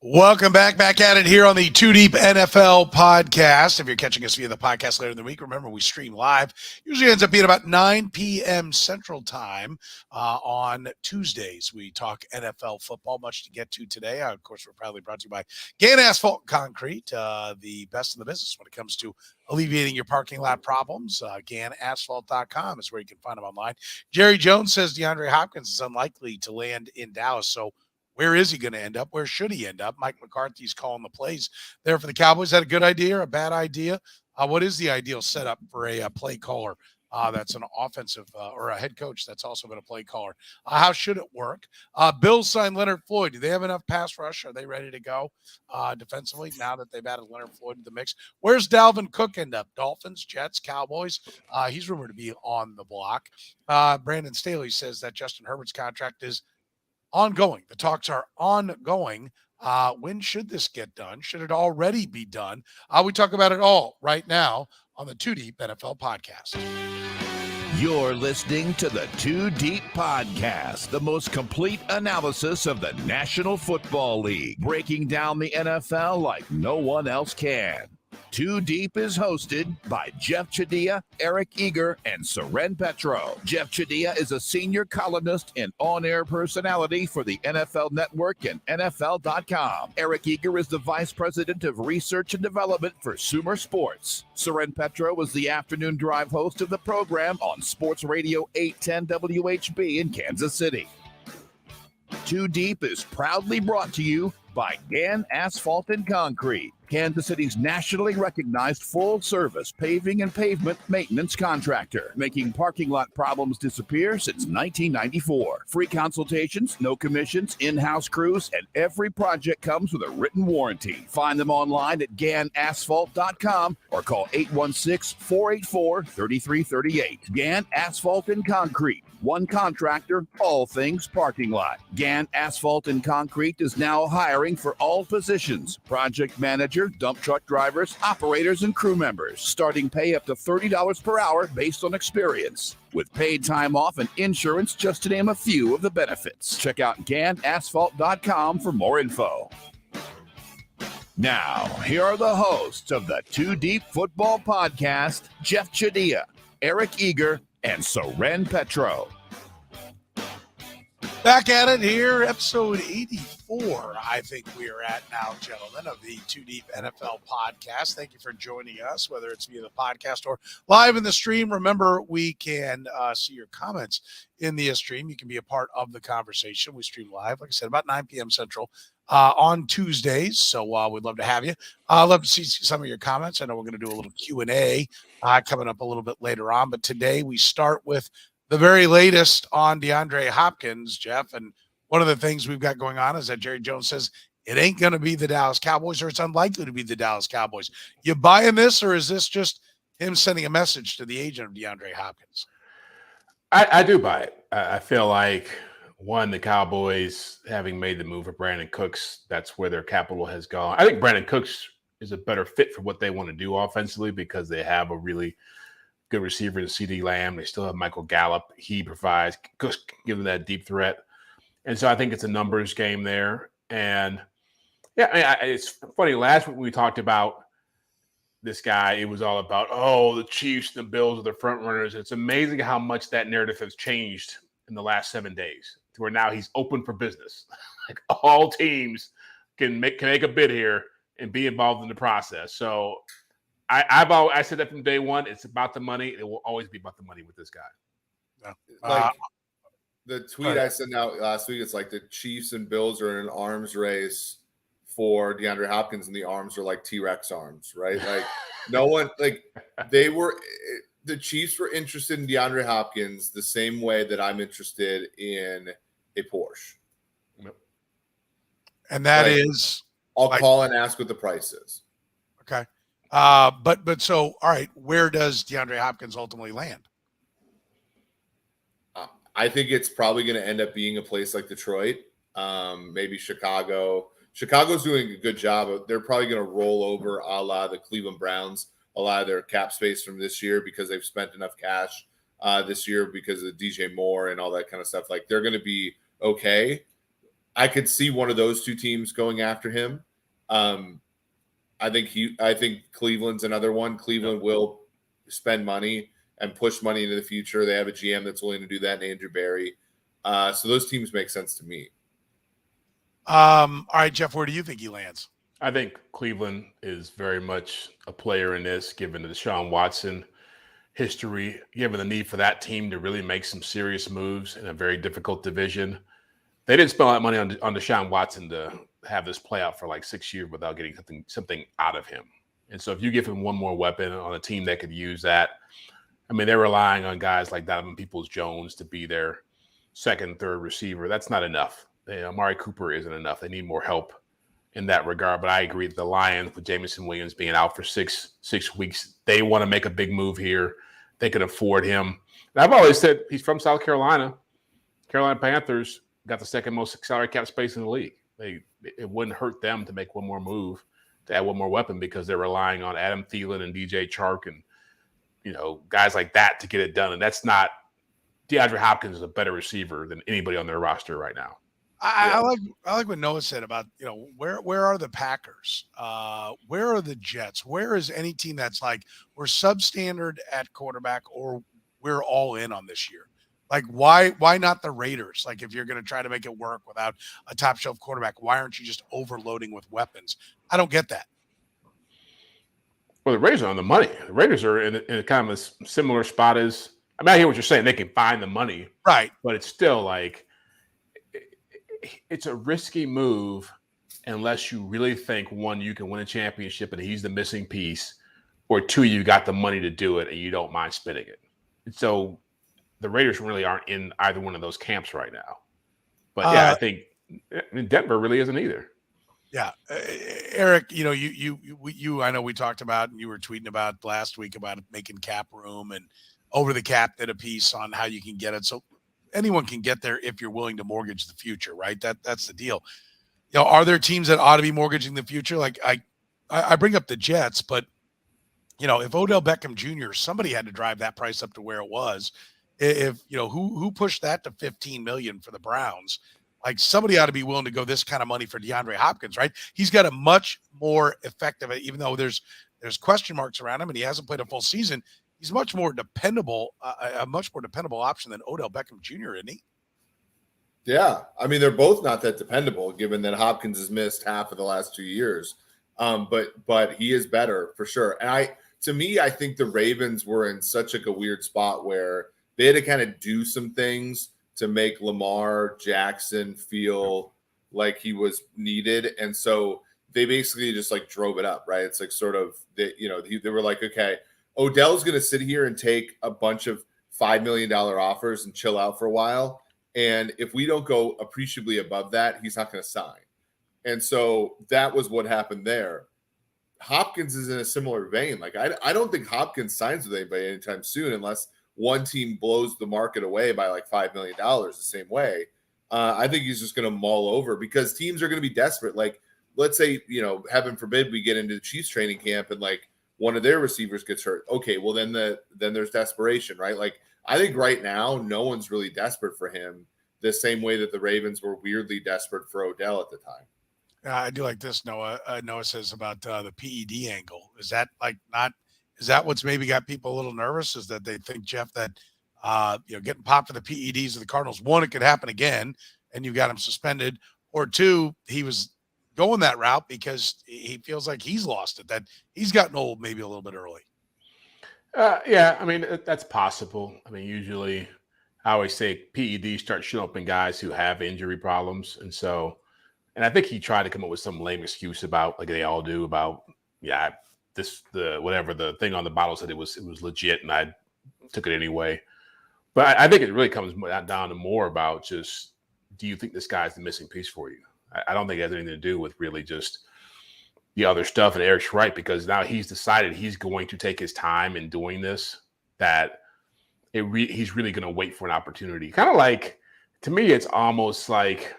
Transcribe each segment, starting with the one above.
Welcome back at it here on the Too Deep NFL podcast. If you're catching us via the podcast later in the week, remember we stream live. Usually ends up being about 9 p.m. Central Time on Tuesdays. We talk NFL football, much to get to today. Of course, we're proudly brought to you by Gann Asphalt Concrete, the best in the business when it comes to alleviating your parking lot problems. GannAsphalt.com is where you can find them online. Jerry Jones says DeAndre Hopkins is unlikely to land in Dallas, so where is he going to end up? Where should he end up? Mike McCarthy's calling the plays there for the Cowboys. Is that a good idea or a bad idea? What is the ideal setup for a play caller that's an offensive or a head coach that's also been a play caller? How should it work? Bills signed Leonard Floyd. Do they have enough pass rush? Are they ready to go defensively now that they've added Leonard Floyd to the mix? Where's Dalvin Cook end up? Dolphins, Jets, Cowboys? He's rumored to be on the block. Brandon Staley says that Justin Herbert's contract is ongoing. The talks are ongoing. When should this get done? Should it already be done? We talk about it all right now on the Too Deep NFL podcast. You're listening to the Too Deep Podcast, the most complete analysis of the National Football League, breaking down the NFL like no one else can. Too Deep is hosted by Jeff Chadiha, Eric Eager, and Soren Petro. Jeff Chadiha is a senior columnist and on-air personality for the NFL Network and NFL.com. Eric Eager is the vice president of research and development for Sumer Sports. Soren Petro is the afternoon drive host of the program on Sports Radio 810 WHB in Kansas City. Too Deep is proudly brought to you by Gann Asphalt and Concrete, Kansas City's nationally recognized full-service paving and pavement maintenance contractor, making parking lot problems disappear since 1994. Free consultations, no commissions, in-house crews, and every project comes with a written warranty. Find them online at GannAsphalt.com or call 816-484-3338. Gann Asphalt and Concrete. One contractor, all things parking lot. Gann Asphalt and Concrete is now hiring for all positions: project manager, dump truck drivers, operators, and crew members. Starting pay up to $30 per hour based on experience, with paid time off and insurance, just to name a few of the benefits. Check out GannAsphalt.com for more info. Now, here are the hosts of the Too Deep Football Podcast, Jeff Chadiha, Eric Eager, and Soren Petro. Back at it here, episode 84, I think we are at now, gentlemen, of the Too Deep NFL podcast. Thank you for joining us, whether it's via the podcast or live in the stream. Remember, we can see your comments in the stream. You can be a part of the conversation. We stream live, like I said, about 9 p.m. Central on Tuesdays. So we'd love to have you. I'd love to see some of your comments. I know we're going to do a little Q&A coming up a little bit later on. But today we start with the very latest on DeAndre Hopkins, Jeff. And one of the things we've got going on is that Jerry Jones says it ain't going to be the Dallas Cowboys, or it's unlikely to be the Dallas Cowboys. You buying this, or is this just him sending a message to the agent of DeAndre Hopkins? I do buy it. I feel like, one, the Cowboys, having made the move for Brandon Cooks, that's where their capital has gone. I think Brandon Cooks is a better fit for what they want to do offensively, because they have a really good receiver in C.D. Lamb. They still have Michael Gallup. He provides, Cooks give them that deep threat. And so I think it's a numbers game there. And, yeah, it's funny. Last week we talked about this guy, it was all about, the Chiefs and the Bills are the front runners. It's amazing how much that narrative has changed in the last 7 days, to where now he's open for business. Like, all teams can make a bid here and be involved in the process. So I said that from day one. It's about the money. It will always be about the money with this guy. Like the tweet I sent out last week, it's like the Chiefs and Bills are in an arms race for DeAndre Hopkins, and the arms are like T-Rex arms, right? Like no one, like the Chiefs were interested in DeAndre Hopkins the same way that I'm interested in a Porsche. And that is, I'll call and ask what the price is. Okay. But so, all right, where does DeAndre Hopkins ultimately land? I think it's probably going to end up being a place like Detroit, maybe Chicago. Chicago's doing a good job. They're probably going to roll over a la the Cleveland Browns, a lot of their cap space from this year, because they've spent enough cash this year because of DJ Moore and all that kind of stuff. Like, they're going to be okay. I could see one of those two teams going after him. I think Cleveland's another one. Cleveland will spend money and push money into the future. They have a GM that's willing to do that, in Andrew Berry. So those teams make sense to me. All right, Jeff, where do you think he lands? I think Cleveland is very much a player in this, given the Deshaun Watson history, given the need for that team to really make some serious moves in a very difficult division. They didn't spend a lot of money on Deshaun Watson to have this play out for like 6 years without getting something out of him. And so if you give him one more weapon on a team that could use that, I mean, they're relying on guys like Donovan Peoples-Jones to be their second, third receiver. That's not enough. Amari Cooper isn't enough. They need more help in that regard. But I agree that the Lions, with Jameson Williams being out for six weeks, they want to make a big move here. They can afford him. And I've always said he's from South Carolina. Carolina Panthers got the second most salary cap space in the league. It wouldn't hurt them to make one more move, to add one more weapon, because they're relying on Adam Thielen and DJ Chark and guys like that to get it done. And that's not – DeAndre Hopkins is a better receiver than anybody on their roster right now. I like what Noah said about, where are the Packers? Where are the Jets? Where is any team that's like, we're substandard at quarterback, or we're all in on this year? Like, why not the Raiders? Like, if you're going to try to make it work without a top shelf quarterback, why aren't you just overloading with weapons? I don't get that. Well, the Raiders are on the money. The Raiders are in a kind of a similar spot as – I mean, I hear what you're saying. They can find the money. Right. But it's still like – it's a risky move unless you really think, one, you can win a championship and he's the missing piece, or two, you got the money to do it and you don't mind spending it. And so the Raiders really aren't in either one of those camps right now. But I think Denver really isn't either. Yeah. Eric, you I know we talked about, and you were tweeting about last week about making cap room, and Over the Cap did a piece on how you can get it. So anyone can get there if you're willing to mortgage the future, right? That's the deal. Are there teams that ought to be mortgaging the future? Like I bring up the Jets, but if Odell Beckham Jr., somebody had to drive that price up to where it was. If who pushed that to $15 million for the Browns? Like, somebody ought to be willing to go this kind of money for DeAndre Hopkins, right? He's got a much more effective, even though there's question marks around him and he hasn't played a full season. He's much more dependable, a much more dependable option than Odell Beckham Jr., isn't he? Yeah. I mean, they're both not that dependable, given that Hopkins has missed half of the last 2 years. But he is better for sure. And I think the Ravens were in such a weird spot where they had to kind of do some things to make Lamar Jackson feel like he was needed. And so they basically just like drove it up, right? It's like sort of, they were like, okay, Odell's going to sit here and take a bunch of $5 million offers and chill out for a while. And if we don't go appreciably above that, he's not going to sign. And so that was what happened there. Hopkins is in a similar vein. Like, I don't think Hopkins signs with anybody anytime soon, unless one team blows the market away by like $5 million the same way. I think he's just going to mull over, because teams are going to be desperate. Like, let's say, heaven forbid, we get into the Chiefs training camp and like one of their receivers gets hurt. Okay, well then there's desperation, right? Like, I think right now no one's really desperate for him the same way that the Ravens were weirdly desperate for Odell at the time. I do like this, Noah. Noah says about the PED angle. Is that is that what's maybe got people a little nervous? Is that they think, Jeff, that getting popped for the PEDs of the Cardinals, one, it could happen again and you got him suspended, or two, he was going that route because he feels like he's lost it, that he's gotten old maybe a little bit early. Yeah, I mean, that's possible. I mean, usually I always say PEDs start showing up in guys who have injury problems. And I think he tried to come up with some lame excuse about, like they all do, about, the thing on the bottle said it was legit and I took it anyway. But I think it really comes down to more about just, do you think this guy's the missing piece for you? I don't think it has anything to do with really just the other stuff. And Eric's right, because now he's decided he's going to take his time in doing this, that he's really going to wait for an opportunity. Kind of like, to me, it's almost like,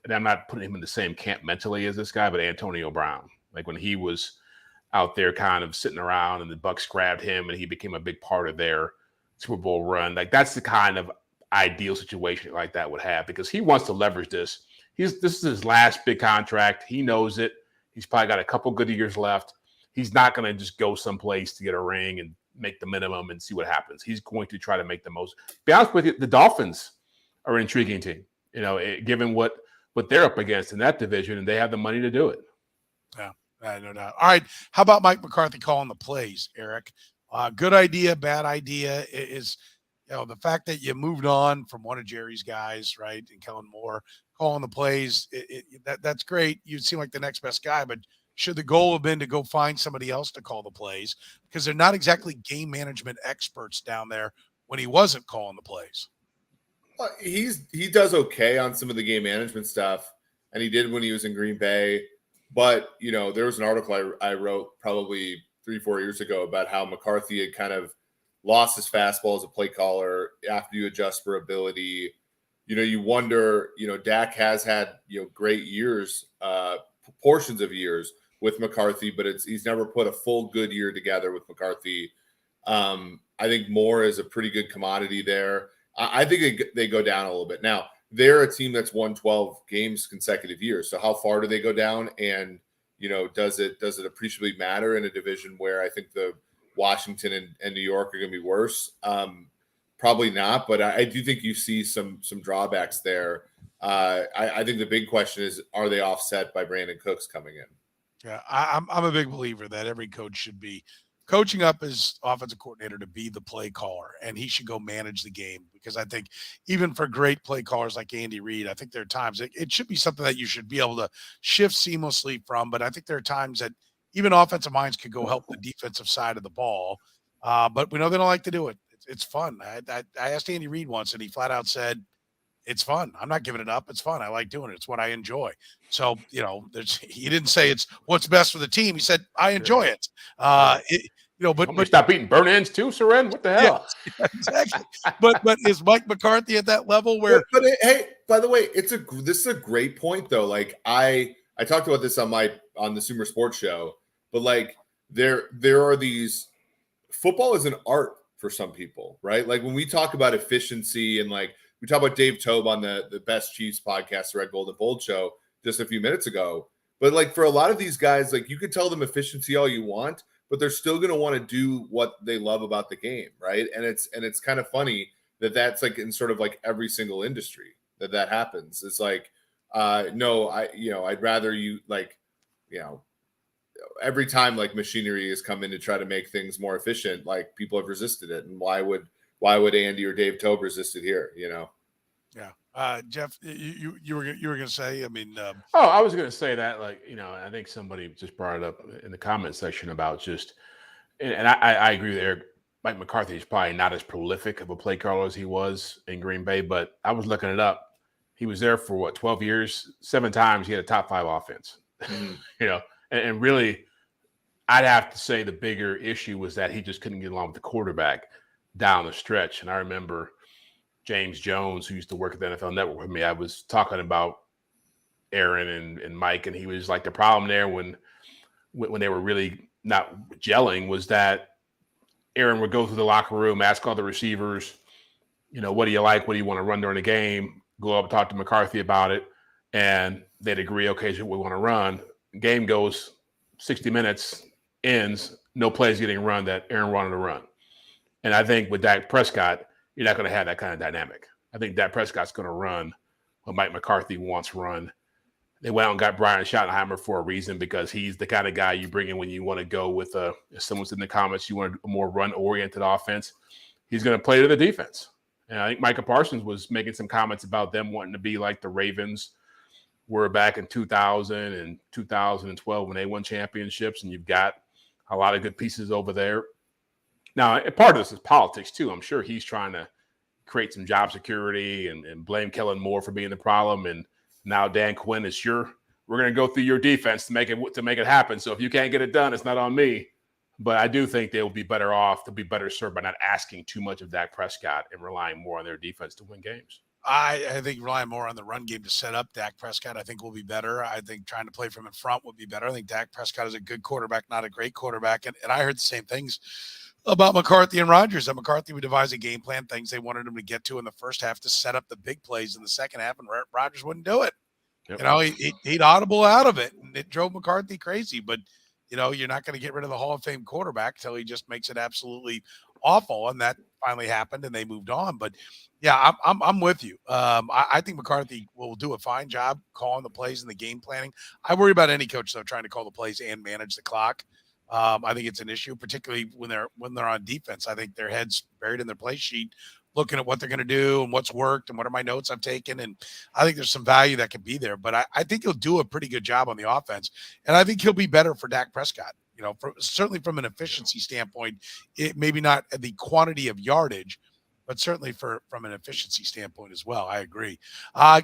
and I'm not putting him in the same camp mentally as this guy, but Antonio Brown. Like when he was out there kind of sitting around and the Bucs grabbed him and he became a big part of their Super Bowl run. Like, that's the kind of ideal situation like that would have, because he wants to leverage this. This is his last big contract. He knows it. He's probably got a couple good years left. He's not going to just go someplace to get a ring and make the minimum and see what happens. He's going to try to make the most. Be honest with you, the Dolphins are an intriguing team, given what they're up against in that division, and they have the money to do it. Yeah, no doubt. All right, how about Mike McCarthy calling the plays, Eric? Good idea, bad idea is, the fact that you moved on from one of Jerry's guys, right, and Kellen Moore calling the plays. That's great. You seem like the next best guy, but should the goal have been to go find somebody else to call the plays, because they're not exactly game management experts down there when he wasn't calling the plays? He does okay on some of the game management stuff, and he did when he was in Green Bay. But, there was an article I wrote probably 3-4 years ago about how McCarthy had kind of lost his fastball as a play caller after you adjust for ability. You wonder, Dak has had, great years, portions of years with McCarthy, but he's never put a full good year together with McCarthy. I think Moore is a pretty good commodity there. I think they go down a little bit. Now, they're a team that's won 12 games consecutive years. So how far do they go down? And, does it appreciably matter in a division where I think the Washington and New York are going to be worse? Probably not, but I do think you see some drawbacks there. I think the big question is, are they offset by Brandon Cooks coming in? Yeah, I'm a big believer that every coach should be coaching up his offensive coordinator to be the play caller, and he should go manage the game, because I think even for great play callers like Andy Reid, I think there are times it should be something that you should be able to shift seamlessly from, but I think there are times that even offensive minds could go help the defensive side of the ball. But we know they don't like to do it. It's fun. I asked Andy Reid once, and he flat out said, it's fun. I'm not giving it up. It's fun. I like doing it. It's what I enjoy. So, he didn't say it's what's best for the team. He said, I enjoy it. But stop eating burn ends too, Soren. What the hell? Yeah, exactly. but is Mike McCarthy at that level where? But hey, by the way, this is a great point though. Like I talked about this on the Sumer Sports Show, but like there are these. Football is an art for some people, right? Like when we talk about efficiency and like. We talked about Dave Tobe on the Best Chiefs podcast, the Red Gold and Bold show, just a few minutes ago. But like for a lot of these guys, like you could tell them efficiency all you want, but they're still going to want to do what they love about the game, right? And it's kind of funny that's like in sort of like every single industry that happens. It's like, no, I'd rather you like, every time like machinery has come in to try to make things more efficient, like people have resisted it, and why would Andy or Dave Tobe resist it here? Yeah. Jeff, you were going to say, I was going to say that, like, I think somebody just brought it up in the comment section about just, and I agree with Eric. Mike McCarthy is probably not as prolific of a play caller as he was in Green Bay, but I was looking it up. He was there for 12 years, 7 times he had a top 5 offense, and really I'd have to say the bigger issue was that he just couldn't get along with the quarterback down the stretch. And I remember James Jones, who used to work at the NFL Network with me, I was talking about Aaron and Mike, and he was like, the problem there when they were really not gelling was that Aaron would go through the locker room, ask all the receivers, what do you like? What do you want to run during the game? Go up and talk to McCarthy about it. And they'd agree, okay, so we want to run. Game goes 60 minutes, ends, no plays getting run that Aaron wanted to run. And I think with Dak Prescott, you're not going to have that kind of dynamic. I think Dak Prescott's going to run what Mike McCarthy wants run. They went out and got Brian Schottenheimer for a reason, because he's the kind of guy you bring in when you want to go with if someone's in the comments, you want a more run-oriented offense. He's going to play to the defense. And I think Micah Parsons was making some comments about them wanting to be like the Ravens were back in 2000 and 2012 when they won championships, and you've got a lot of good pieces over there. Now, part of this is politics, too. I'm sure he's trying to create some job security and blame Kellen Moore for being the problem. And now Dan Quinn is we're going to go through your defense to make it happen. So if you can't get it done, it's not on me. But I do think they will be better off, to be better served by not asking too much of Dak Prescott and relying more on their defense to win games. I think relying more on the run game to set up Dak Prescott, I think, will be better. I think trying to play from in front would be better. I think Dak Prescott is a good quarterback, not a great quarterback. And I heard the same things about McCarthy and Rodgers. That McCarthy would devise a game plan, things they wanted him to get to in the first half to set up the big plays in the second half, and Rodgers wouldn't do it. Yep. You know, he'd audible out of it, and it drove McCarthy crazy. But, you know, you're not going to get rid of the Hall of Fame quarterback until he just makes it absolutely awful, and that finally happened, and they moved on. But, yeah, I'm with you. I think McCarthy will do a fine job calling the plays and the game planning. I worry about any coach, though, trying to call the plays and manage the clock. I think it's an issue, particularly when they're on defense. I think their heads buried in their play sheet, looking at what they're going to do and what's worked and what are my notes I've taken. And I think there's some value that could be there, but I think he'll do a pretty good job on the offense. And I think he'll be better for Dak Prescott, you know, certainly from an efficiency standpoint, it maybe not the quantity of yardage, but certainly from an efficiency standpoint as well. I agree.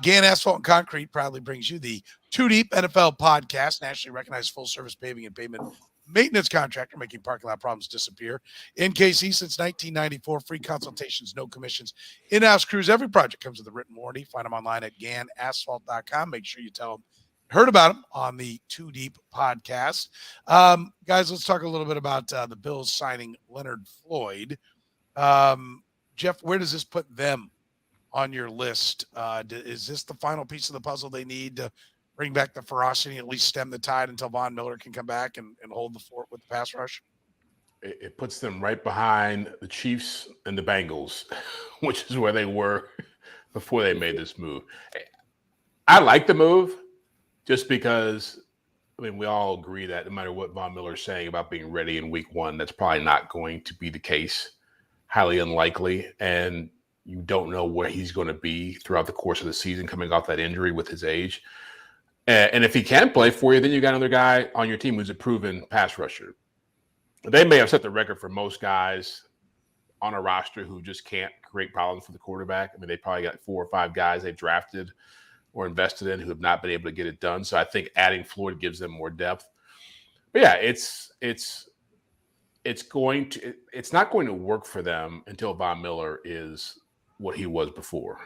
Gann Asphalt and Concrete proudly brings you the Two Deep NFL podcast, nationally recognized full service paving and pavement maintenance contractor, making parking lot problems disappear. NKC since 1994, free consultations, no commissions, in-house crews. Every project comes with a written warranty. Find them online at gannasphalt.com. Make sure you tell them you heard about them on the Too Deep podcast. Guys, let's talk a little bit about the Bills signing Leonard Floyd. Jeff, where does this put them on your list? Is this the final piece of the puzzle they need to bring back the ferocity, at least stem the tide until Von Miller can come back and hold the fort with the pass rush? It puts them right behind the Chiefs and the Bengals, which is where they were before they made this move. I like the move just because, I mean, we all agree that no matter what Von Miller is saying about being ready in week one, that's probably not going to be the case. Highly unlikely. And you don't know where he's going to be throughout the course of the season coming off that injury with his age. And if he can play for you, then you got another guy on your team who's a proven pass rusher. They may have set the record for most guys on a roster who just can't create problems for the quarterback. I mean, they probably got 4 or 5 guys they drafted or invested in who have not been able to get it done. So I think adding Floyd gives them more depth. But yeah, it's not going to work for them until Von Miller is what he was before,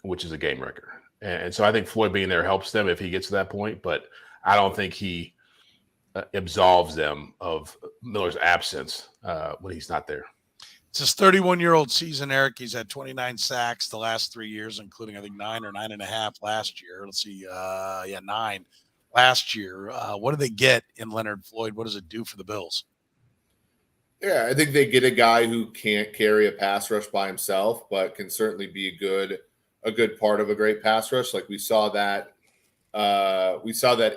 which is a game wrecker. And so I think Floyd being there helps them if he gets to that point, but I don't think he absolves them of Miller's absence when he's not there. It's his 31-year-old season, Eric. He's had 29 sacks the last 3 years, including, I think, 9 or 9.5 last year. Let's see. 9 last year. What do they get in Leonard Floyd? What does it do for the Bills? Yeah, I think they get a guy who can't carry a pass rush by himself, but can certainly be a good part of a great pass rush. Like we saw that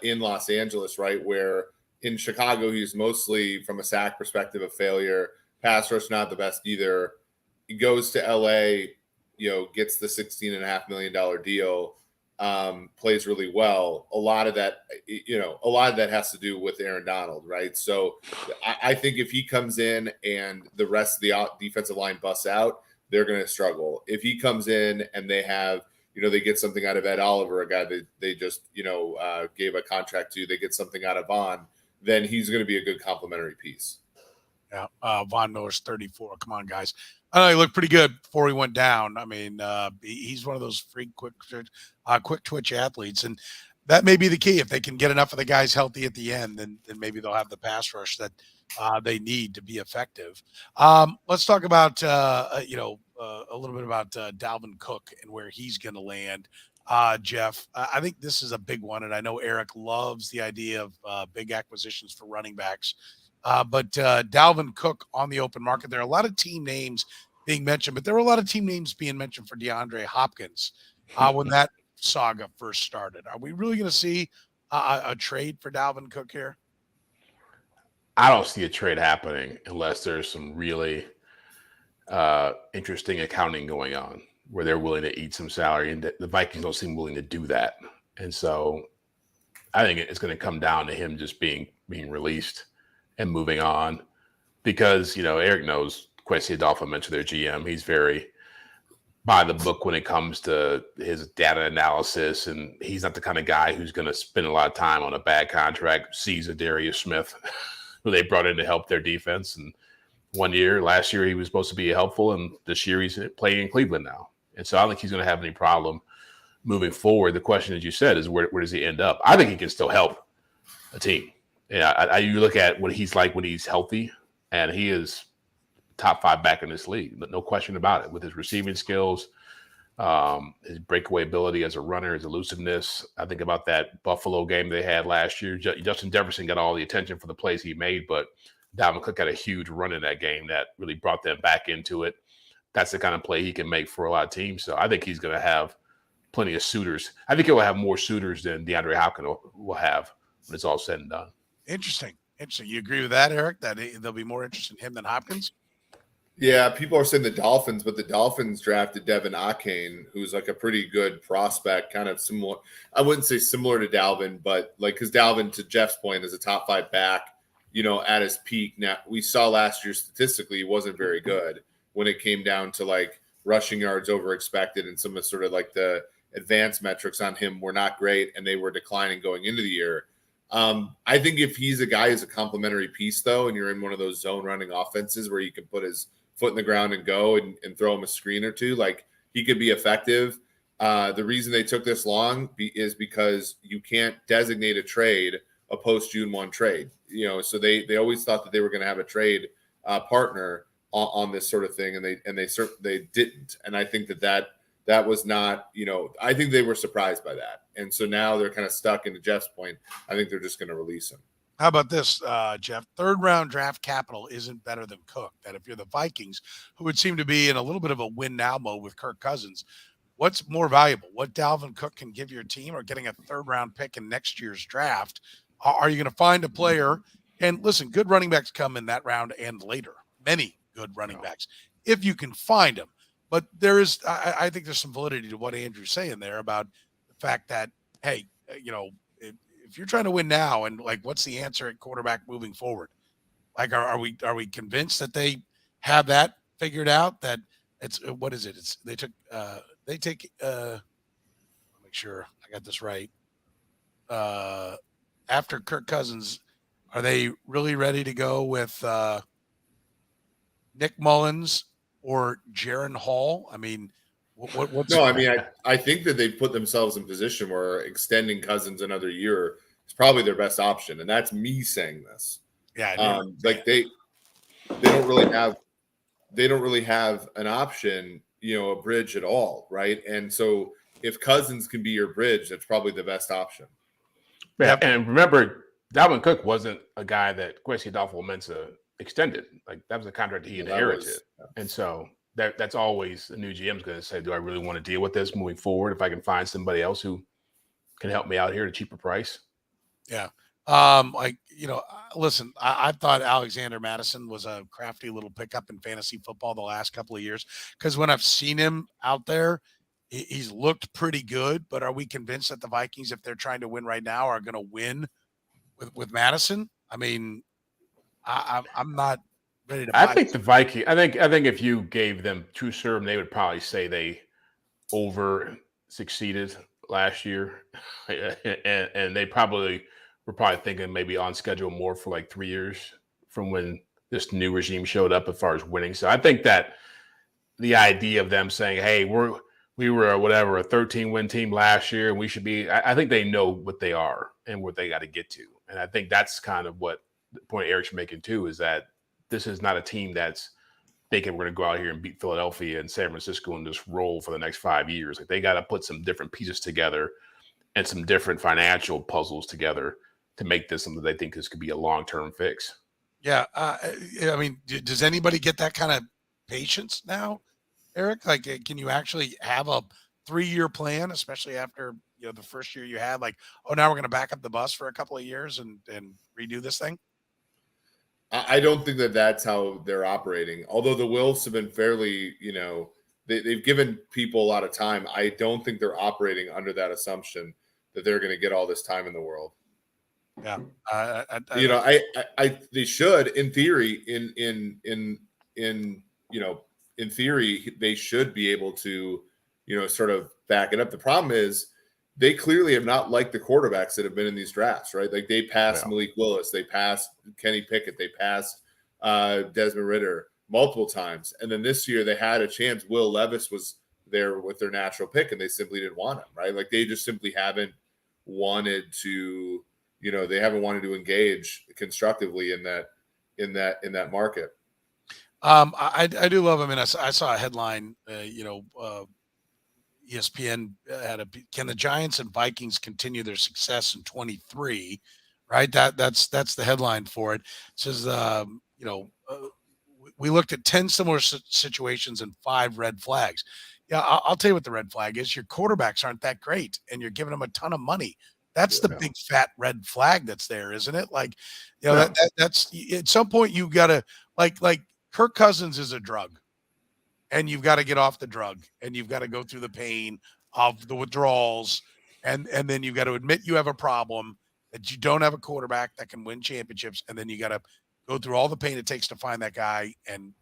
in Los Angeles, right? Where in Chicago, he's mostly from a sack perspective, a failure. Pass rush, not the best either. He goes to LA, gets the $16.5 million deal, plays really well. A lot of that has to do with Aaron Donald, right? So I think if he comes in and the rest of the defensive line busts out, they're going to struggle. If he comes in and they have, they get something out of Ed Oliver, a guy that they just, gave a contract to, they get something out of Von, then he's going to be a good complementary piece. Yeah. Von Miller's 34. Come on, guys. I know he looked pretty good before he went down. I mean, he's one of those freak, quick twitch athletes. And that may be the key. If they can get enough of the guys healthy at the end, then maybe they'll have the pass rush that they need to be effective. Let's talk about, a little bit about Dalvin Cook and where he's going to land. Jeff, I think this is a big one. And I know Eric loves the idea of big acquisitions for running backs. But Dalvin Cook on the open market, there are a lot of team names being mentioned, but there were a lot of team names being mentioned for DeAndre Hopkins when that saga first started. Are we really going to see a trade for Dalvin Cook here? I don't see a trade happening unless there's some really interesting accounting going on where they're willing to eat some salary, and the Vikings don't seem willing to do that. And so I think it's going to come down to him just being released and moving on, because Eric knows Quincy Adolfo mentioned their GM. He's very by the book when it comes to his data analysis, and he's not the kind of guy who's going to spend a lot of time on a bad contract. Sees a Darius Smith, who they brought in to help their defense, and last year he was supposed to be helpful, and this year he's playing in Cleveland now, and so I don't think he's going to have any problem moving forward. The question, as you said, is where does he end up? I think he can still help a team. Yeah, you look at what he's like when he's healthy, and he is top 5 back in this league. No question about it. With his receiving skills, his breakaway ability as a runner, his elusiveness. I think about that Buffalo game they had last year. Justin Jefferson got all the attention for the plays he made, but Dalvin Cook had a huge run in that game that really brought them back into it. That's the kind of play he can make for a lot of teams. So I think he's going to have plenty of suitors. I think he'll have more suitors than DeAndre Hopkins will have when it's all said and done. Interesting. You agree with that, Eric, that they'll be more interested in him than Hopkins? Yeah, people are saying the Dolphins, but the Dolphins drafted Devin Akane, who's like a pretty good prospect, kind of similar. I wouldn't say similar to Dalvin, but like, because Dalvin, to Jeff's point, is a top 5 back, at his peak. Now, we saw last year statistically, he wasn't very good when it came down to like rushing yards over expected, and some of sort of like the advanced metrics on him were not great, and they were declining going into the year. I think if he's a guy who's a complementary piece, though, and you're in one of those zone running offenses where you can put his foot in the ground and go and throw him a screen or two, like, he could be effective. The reason they took this long is because you can't designate a trade a post June 1 trade. So they always thought that they were going to have a trade partner on this sort of thing, and they didn't. And I think that was not, I think they were surprised by that. And so now they're kind of stuck. Into Jeff's point, I think they're just going to release him. How about this, Jeff? 3rd round draft capital isn't better than Cook. That if you're the Vikings, who would seem to be in a little bit of a win now mode with Kirk Cousins, what's more valuable? What Dalvin Cook can give your team, or getting a 3rd round pick in next year's draft? Are you going to find a player? And listen, good running backs come in that round and later. Many good running backs, if you can find them. But there is, I think there's some validity to what Andrew's saying there about the fact that, hey, if you're trying to win now, and like, what's the answer at quarterback moving forward? Like, are we convinced that they have that figured out? That it's, what is it? It's they take make sure I got this right. After Kirk Cousins, are they really ready to go with Nick Mullins or Jaron Hall? I mean, what's no? I mean, I think that they've put themselves in position where extending Cousins another year is probably their best option, and that's me saying this. Yeah, like they don't really have an option, a bridge at all, right? And so if Cousins can be your bridge, that's probably the best option. Yeah, and remember, Dalvin Cook wasn't a guy that Quincy Adolfo-Mensah extended. Like, that was a contract he inherited. And so that's always the new GM's going to say, do I really want to deal with this moving forward if I can find somebody else who can help me out here at a cheaper price? Yeah. Listen, I thought Alexander Madison was a crafty little pickup in fantasy football the last couple of years, because when I've seen him out there, he's looked pretty good. But are we convinced that the Vikings, if they're trying to win right now, are going to win with Madison? I mean, I'm not ready to buy I think the Vikings, I think if you gave them true serum, they would probably say they over succeeded last year. and they were probably thinking maybe on schedule more for like 3 years from when this new regime showed up as far as winning. So I think that the idea of them saying, hey, we were a 13-win team last year, and we should be, I think they know what they are and what they got to get to. And I think that's kind of what the point Eric's making too, is that this is not a team that's thinking we're going to go out here and beat Philadelphia and San Francisco and just roll for the next 5 years. Like, they got to put some different pieces together and some different financial puzzles together to make this something they think this could be a long-term fix. Yeah. I mean, does anybody get that kind of patience now, Eric? Like, can you actually have a 3-year plan, especially after, the first year you had, like, oh, now we're going to back up the bus for a couple of years and redo this thing? I don't think that that's how they're operating. Although the Wolves have been fairly, they've given people a lot of time. I don't think they're operating under that assumption that they're going to get all this time in the world. Yeah. They should, in theory, in theory, they should be able to, sort of back it up. The problem is they clearly have not liked the quarterbacks that have been in these drafts, right? Like, they passed Malik Willis, they passed Kenny Pickett, they passed Desmond Ridder multiple times. And then this year they had a chance. Will Levis was there with their natural pick, and they simply didn't want him, right? Like, they just simply haven't wanted to, they haven't wanted to engage constructively in that market. I do love. I mean, I saw a headline. ESPN had can the Giants and Vikings continue their success in 23? Right. That's the headline for it. It says, we looked at 10 similar situations and 5 red flags. Yeah, I'll tell you what the red flag is. Your quarterbacks aren't that great, and you're giving them a ton of money. That's the big fat red flag that's there, isn't it? Like, that's at some point you got to like Kirk Cousins is a drug, and you've got to get off the drug, and you've got to go through the pain of the withdrawals, and then you've got to admit you have a problem, that you don't have a quarterback that can win championships, and then you got to go through all the pain it takes to find that guy, and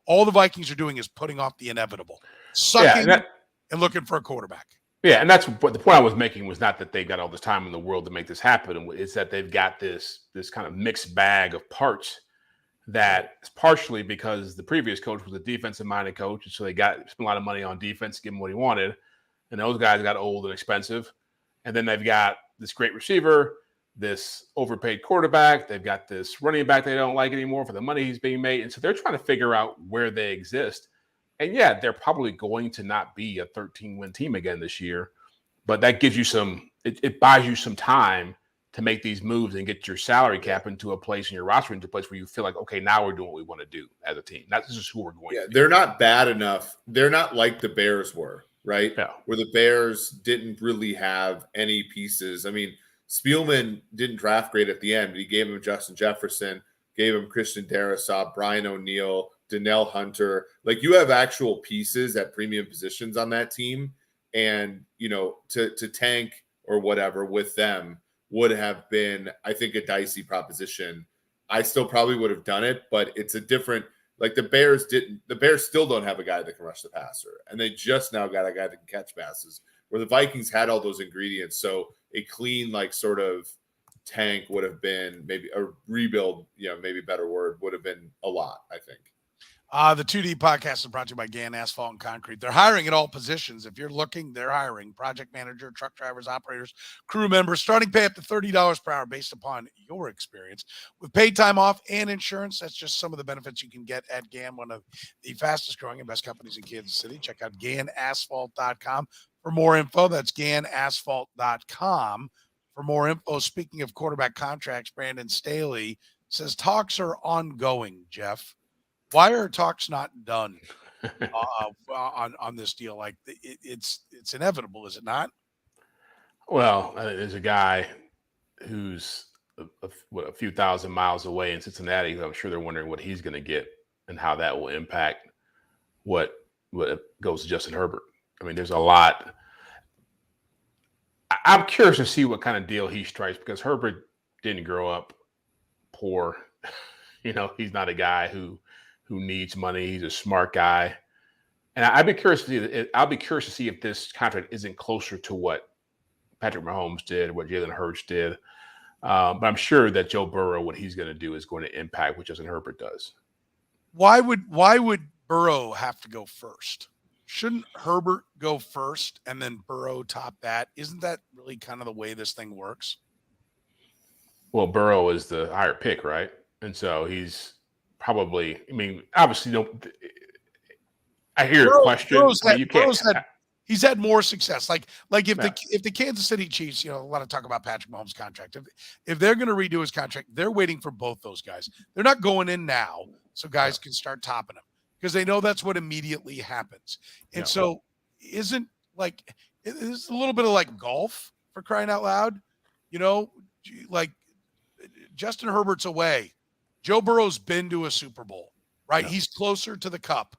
all the Vikings are doing is putting off the inevitable, sucking and looking for a quarterback. Yeah, and that's what the point I was making was not that they've got all this time in the world to make this happen. It's that they've got this kind of mixed bag of parts that is partially because the previous coach was a defensive-minded coach, and so they spent a lot of money on defense, give him what he wanted, and those guys got old and expensive. And then they've got this great receiver, this overpaid quarterback. They've got this running back they don't like anymore for the money he's being made. And so they're trying to figure out where they exist. And yeah, they're probably going to not be a 13-win team again this year, but that gives you it buys you some time to make these moves and get your salary cap into a place and your roster into a place where you feel like, okay, now we're doing what we want to do as a team. This is who we're going to be. They're not bad enough. They're not like the Bears were, right? Yeah. Where the Bears didn't really have any pieces. I mean, Spielman didn't draft great at the end, but he gave him Justin Jefferson, gave him Christian Darrisaw, Brian O'Neill, Donnell Hunter. Like, you have actual pieces at premium positions on that team, and to tank or whatever with them would have been, I think, a dicey proposition. I still probably would have done it, but it's a different. Like, the Bears still don't have a guy that can rush the passer, and they just now got a guy that can catch passes, where the Vikings had all those ingredients. So a clean, sort of tank would have been, maybe a rebuild, maybe a better word, would have been a lot, I think. The 2D podcast is brought to you by Gann Asphalt and Concrete. They're hiring at all positions. If you're looking, they're hiring project manager, truck drivers, operators, crew members, starting pay up to $30 per hour based upon your experience. With paid time off and insurance, that's just some of the benefits you can get at Gann, one of the fastest growing and best companies in Kansas City. Check out GannAsphalt.com for more info. That's GannAsphalt.com for more info. Speaking of quarterback contracts, Brandon Staley says talks are ongoing, Jeff. Why are talks not done on this deal? Like, it's inevitable, is it not? Well, there's a guy who's a few thousand miles away in Cincinnati. I'm sure they're wondering what he's going to get and how that will impact what goes to Justin Herbert. I mean, there's a lot. I'm curious to see what kind of deal he strikes, because Herbert didn't grow up poor. He's not a guy who needs money. He's a smart guy, and I'd be curious to see if this contract isn't closer to what Patrick Mahomes did, what Jalen Hurts did. But I'm sure that Joe Burrow, what he's going to do, is going to impact what Justin Herbert does. Why would Burrow have to go first? Shouldn't Herbert go first and then Burrow top that? Isn't that really kind of the way this thing works? Well, Burrow is the higher pick, right? And so he's probably, obviously, I hear your question. He's had more success. Like if the Kansas City Chiefs, a lot of talk about Patrick Mahomes' contract. If they're going to redo his contract, they're waiting for both those guys. They're not going in now so guys can start topping them, because they know that's what immediately happens. And so it's a little bit of like golf, for crying out loud. Like, Justin Herbert's away. Joe Burrow's been to a Super Bowl, right? Yeah. He's closer to the cup.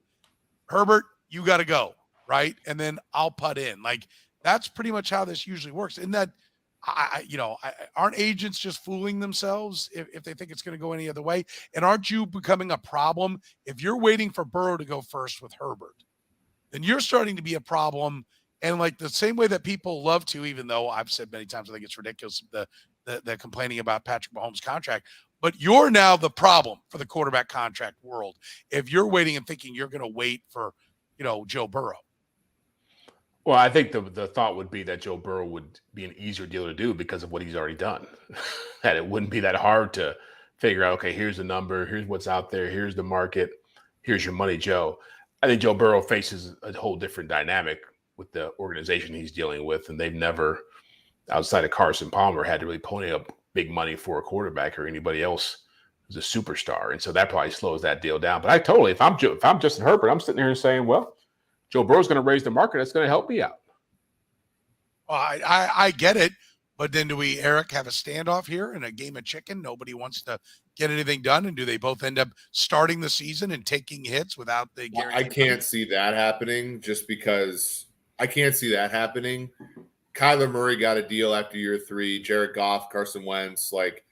Herbert, you got to go, right? And then I'll putt in. Like, that's pretty much how this usually works. Isn't that, aren't agents just fooling themselves if they think it's going to go any other way? And aren't you becoming a problem if you're waiting for Burrow to go first with Herbert? Then you're starting to be a problem. And like the same way that people love to, even though I've said many times I think it's ridiculous, the complaining about Patrick Mahomes' contract. But you're now the problem for the quarterback contract world if you're waiting and thinking you're going to wait for, Joe Burrow. Well, I think the thought would be that Joe Burrow would be an easier deal to do because of what he's already done. That it wouldn't be that hard to figure out, okay, here's the number, here's what's out there, here's the market, here's your money, Joe. I think Joe Burrow faces a whole different dynamic with the organization he's dealing with, and they've never, outside of Carson Palmer, had to really pony up big money for a quarterback or anybody else who's a superstar, and so that probably slows that deal down. But I totally, if I'm Justin Herbert, I'm sitting here and saying, well, Joe Burrow's going to raise the market. That's going to help me out. Well, I get it, but then do we, Eric, have a standoff here in a game of chicken? Nobody wants to get anything done, and do they both end up starting the season and taking hits without the guarantee? I can't see that happening just because I can't see that happening. Kyler Murray got a deal after year 3. Jared Goff, Carson Wentz, like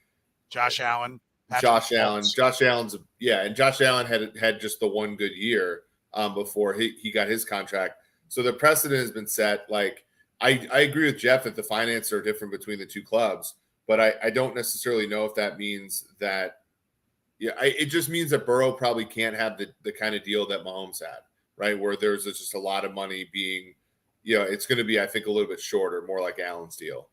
Josh Allen. Josh Allen's and Josh Allen had just the one good year before he got his contract. So the precedent has been set. Like I agree with Jeff that the finances are different between the two clubs, but I don't necessarily know if that means that. Yeah, it just means that Burrow probably can't have the kind of deal that Mahomes had, right? Where there's just a lot of money being, it's going to be, I think, a little bit shorter, more like Allen's deal.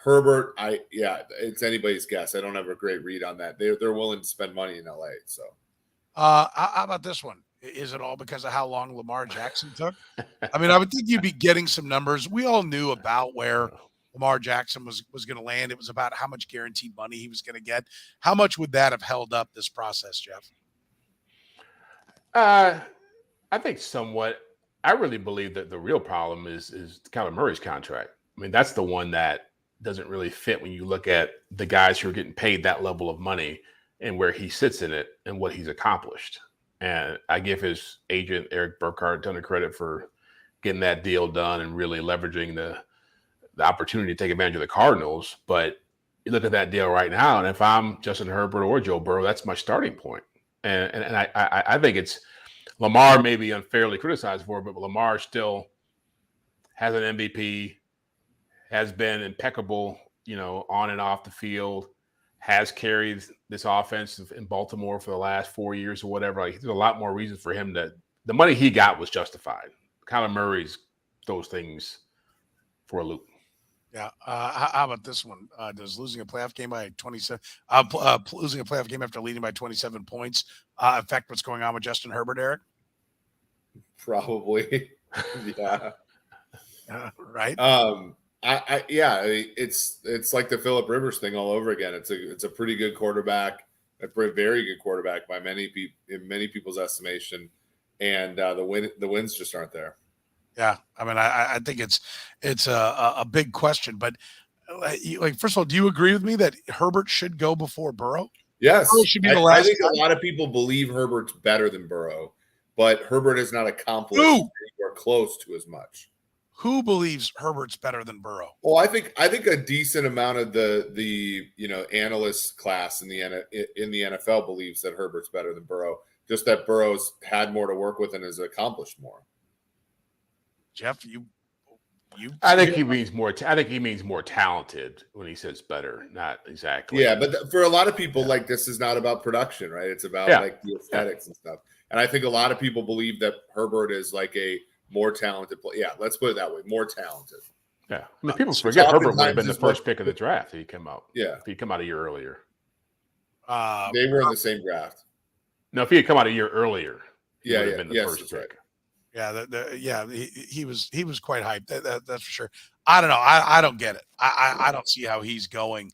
Herbert, it's anybody's guess. I don't have a great read on that. They're willing to spend money in LA. So, how about this one? Is it all because of how long Lamar Jackson took? I mean, I would think you'd be getting some numbers. We all knew about where Lamar Jackson was going to land. It was about how much guaranteed money he was going to get. How much would that have held up this process, Jeff? I think somewhat. I really believe that the real problem is Kyler Murray's contract. I mean, that's the one that doesn't really fit when you look at the guys who are getting paid that level of money and where he sits in it and what he's accomplished. And I give his agent, Eric Burkhardt, a ton of credit for getting that deal done and really leveraging the opportunity to take advantage of the Cardinals. But you look at that deal right now, and if I'm Justin Herbert or Joe Burrow, that's my starting point. And I think it's Lamar may be unfairly criticized for it, but Lamar still has an MVP, has been impeccable, on and off the field, has carried this offense in Baltimore for the last 4 years or whatever. Like, there's a lot more reasons for him the money he got was justified. Kyler Murray's those things for a loop. Yeah. How about this one? Does losing a playoff game by 27, losing a playoff game after leading by 27 points affect what's going on with Justin Herbert, Eric? Probably. Yeah. Right. It's like the Phillip Rivers thing all over again. It's a pretty good quarterback, a very good quarterback by many people's estimation, and the wins just aren't there. Yeah, I mean, I think it's a big question, but first of all, do you agree with me that Herbert should go before Burrow? Yes, Burrow should be the last. I think a lot of people believe Herbert's better than Burrow, but Herbert has not accomplished anywhere close to as much. Who believes Herbert's better than Burrow? Well, I think a decent amount of the analyst class in the NFL believes that Herbert's better than Burrow. Just that Burrow's had more to work with and has accomplished more. Jeff, you. I think he means more. I think he means more talented when he says better. Not exactly. Yeah, but for a lot of people, this is not about production, right? It's about the aesthetics and stuff. And I think a lot of people believe that Herbert is like a more talented player. Yeah, let's put it that way. More talented. Yeah, I mean, people forget Herbert would have been the first pick of the draft. He came out. Yeah, if he'd come out a year earlier. They were in the same draft. No, if he had come out a year earlier, he would have been the first pick. Right. Yeah, he was quite hyped. That's for sure. I don't know. I don't get it. I don't see how he's going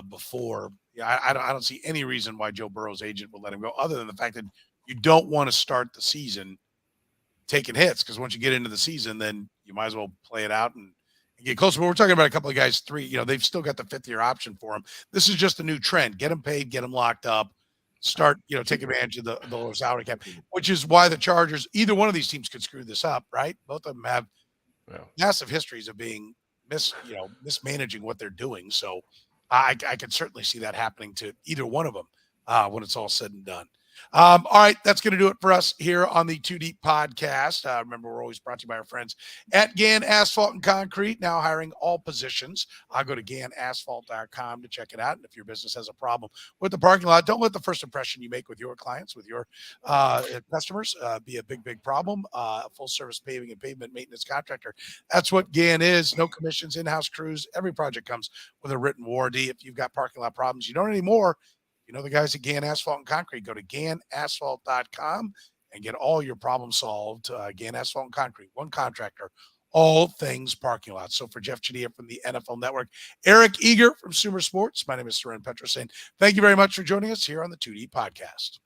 before. I don't see any reason why Joe Burrow's agent would let him go, other than the fact that you don't want to start the season taking hits, because once you get into the season, then you might as well play it out and get closer. But we're talking about a couple of guys, they've still got the 5th-year option for him. This is just a new trend. Get them paid, get them locked up. Start, take advantage of the lower salary cap, which is why the Chargers, either one of these teams could screw this up, right? Both of them have massive histories of being mismanaging what they're doing. So I could certainly see that happening to either one of them when it's all said and done. All right, that's going to do it for us here on the Too Deep podcast. Remember, we're always brought to you by our friends at Gann Asphalt and Concrete, now hiring all positions. Go to GannAsphalt.com to check it out. And if your business has a problem with the parking lot, don't let the first impression you make with your clients, with your customers, be a big problem. A full-service paving and pavement maintenance contractor. That's what Gann is. No commissions, in-house crews. Every project comes with a written warranty. If you've got parking lot problems, you don't anymore. You know the guys at Gann Asphalt and Concrete. Go to GannAsphalt.com and get all your problems solved. Gann Asphalt and Concrete, one contractor, all things parking lots. So for Jeff Chadiha from the NFL Network, Eric Eager from Sumer Sports, my name is Soren Petro saying thank you very much for joining us here on the 2D Podcast.